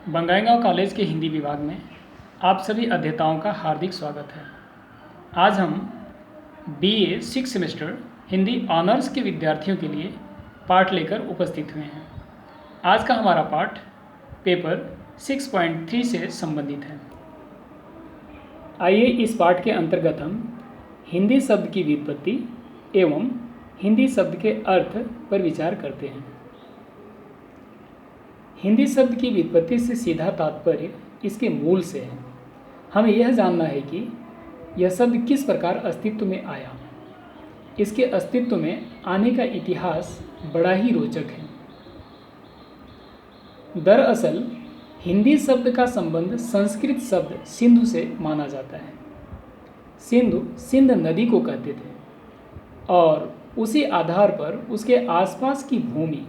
Bongaigaon college के हिंदी विभाग में आप सभी अध्येताओं का हार्दिक स्वागत है। आज हम BA 6 सेमेस्टर हिंदी ऑनर्स के विद्यार्थियों के लिए पाठ लेकर उपस्थित हुए हैं। आज का हमारा पाठ पेपर 6.3 से संबंधित है। आइए इस पाठ के अंतर्गत हम हिंदी शब्द की व्युत्पत्ति एवं हिंदी शब्द के अर्थ पर विचार करते हैं। हिंदी शब्द की व्युत्पत्ति से सीधा तात्पर्य इसके मूल से है। हमें यह जानना है कि यह शब्द किस प्रकार अस्तित्व में आया। इसके अस्तित्व में आने का इतिहास बड़ा ही रोचक है। दरअसल हिंदी शब्द का संबंध संस्कृत शब्द सिंधु से माना जाता है। सिंधु सिंध नदी को कहते थे और उसी आधार पर उसके आसपास की भूमि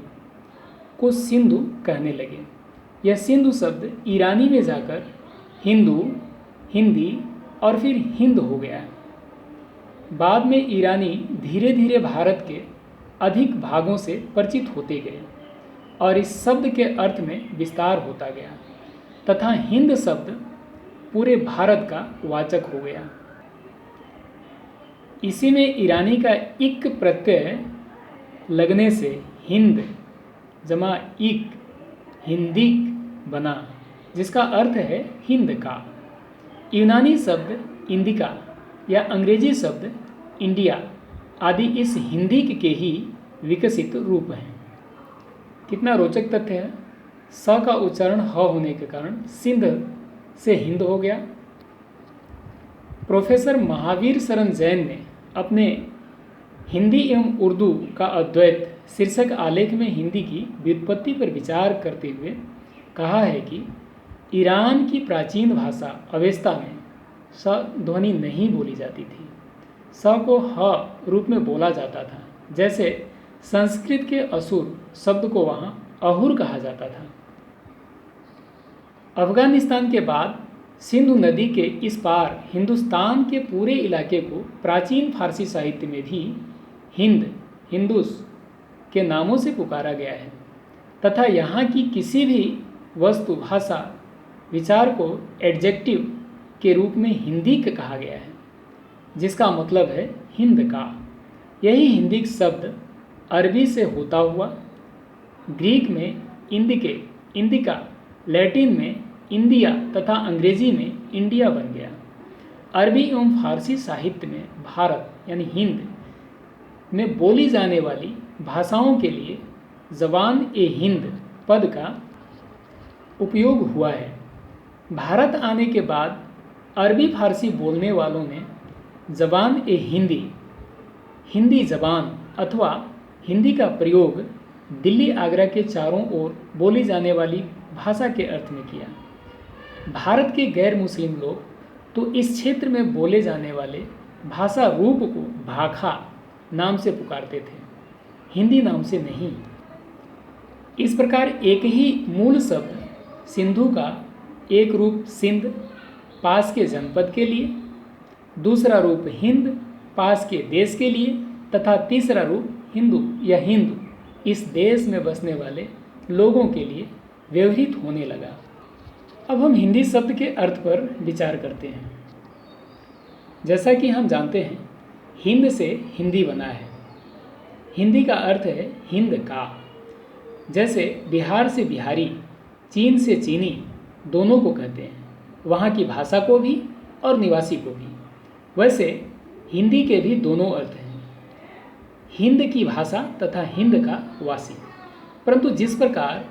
को सिंधु कहने लगे। यह सिंधु शब्द ईरानी में जाकर हिंदू, हिंदी और फिर हिंद हो गया। बाद में ईरानी धीरे धीरे भारत के अधिक भागों से परिचित होते गए और इस शब्द के अर्थ में विस्तार होता गया तथा हिंद शब्द पूरे भारत का वाचक हो गया। इसी में ईरानी का इक प्रत्यय लगने से हिंद जमा इक हिंदिक बना, जिसका अर्थ है हिंद का। यूनानी शब्द इंडिका या अंग्रेजी शब्द इंडिया आदि इस हिंदिक के ही विकसित रूप हैं। कितना रोचक तथ्य है। स का उच्चारण ह होने के कारण सिंध से हिंद हो गया। प्रोफेसर महावीर शरण जैन ने अपने हिंदी एवं उर्दू का अद्वैत शीर्षक आलेख में हिंदी की व्युत्पत्ति पर विचार करते हुए कहा है कि ईरान की प्राचीन भाषा अवेस्ता में स ध्वनि नहीं बोली जाती थी। स को ह रूप में बोला जाता था। जैसे संस्कृत के असुर शब्द को वहाँ अहुर कहा जाता था। अफगानिस्तान के बाद सिंधु नदी के इस पार हिंदुस्तान के पूरे इलाके को प्राचीन फारसी साहित्य में भी हिंद, हिंदुस के नामों से पुकारा गया है तथा यहाँ की किसी भी वस्तु, भाषा, विचार को एडजेक्टिव के रूप में हिंदीक कहा गया है, जिसका मतलब है हिंद का। यही हिंदीक शब्द अरबी से होता हुआ ग्रीक में इंदिके, इंदिका, लैटिन में इंडिया तथा अंग्रेजी में इंडिया बन गया। अरबी एवं फारसी साहित्य में भारत यानी हिंद में बोली जाने वाली भाषाओं के लिए ज़बान ए हिंद पद का उपयोग हुआ है। भारत आने के बाद अरबी फारसी बोलने वालों ने ज़बान ए हिंदी, हिंदी ज़बान अथवा हिंदी का प्रयोग दिल्ली आगरा के चारों ओर बोली जाने वाली भाषा के अर्थ में किया। भारत के गैर मुस्लिम लोग तो इस क्षेत्र में बोले जाने वाले भाषा रूप को भाखा नाम से पुकारते थे, हिंदी नाम से नहीं। इस प्रकार एक ही मूल शब्द सिंधु का एक रूप सिंध पास के जनपद के लिए, दूसरा रूप हिंद पास के देश के लिए तथा तीसरा रूप हिंदू या हिंदू इस देश में बसने वाले लोगों के लिए व्यवहृत होने लगा। अब हम हिंदी शब्द के अर्थ पर विचार करते हैं। जैसा कि हम जानते हैं हिंद से हिंदी बना है। हिंदी का अर्थ है हिंद का। जैसे बिहार से बिहारी, चीन से चीनी दोनों को कहते हैं, वहाँ की भाषा को भी और निवासी को भी। वैसे हिंदी के भी दोनों अर्थ हैं, हिंद की भाषा तथा हिंद का वासी। परंतु जिस प्रकार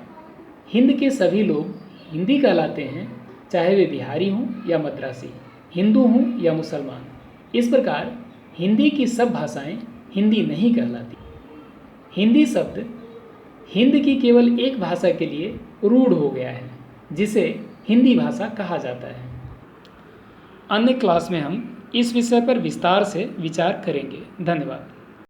हिंद के सभी लोग हिंदी कहलाते हैं, चाहे वे बिहारी हों या मद्रासी, हिंदू हों या मुसलमान, इस प्रकार हिंदी की सब भाषाएं हिंदी नहीं कहलाती। हिंदी शब्द हिंद की केवल एक भाषा के लिए रूढ़ हो गया है, जिसे हिंदी भाषा कहा जाता है। अन्य क्लास में हम इस विषय पर विस्तार से विचार करेंगे। धन्यवाद।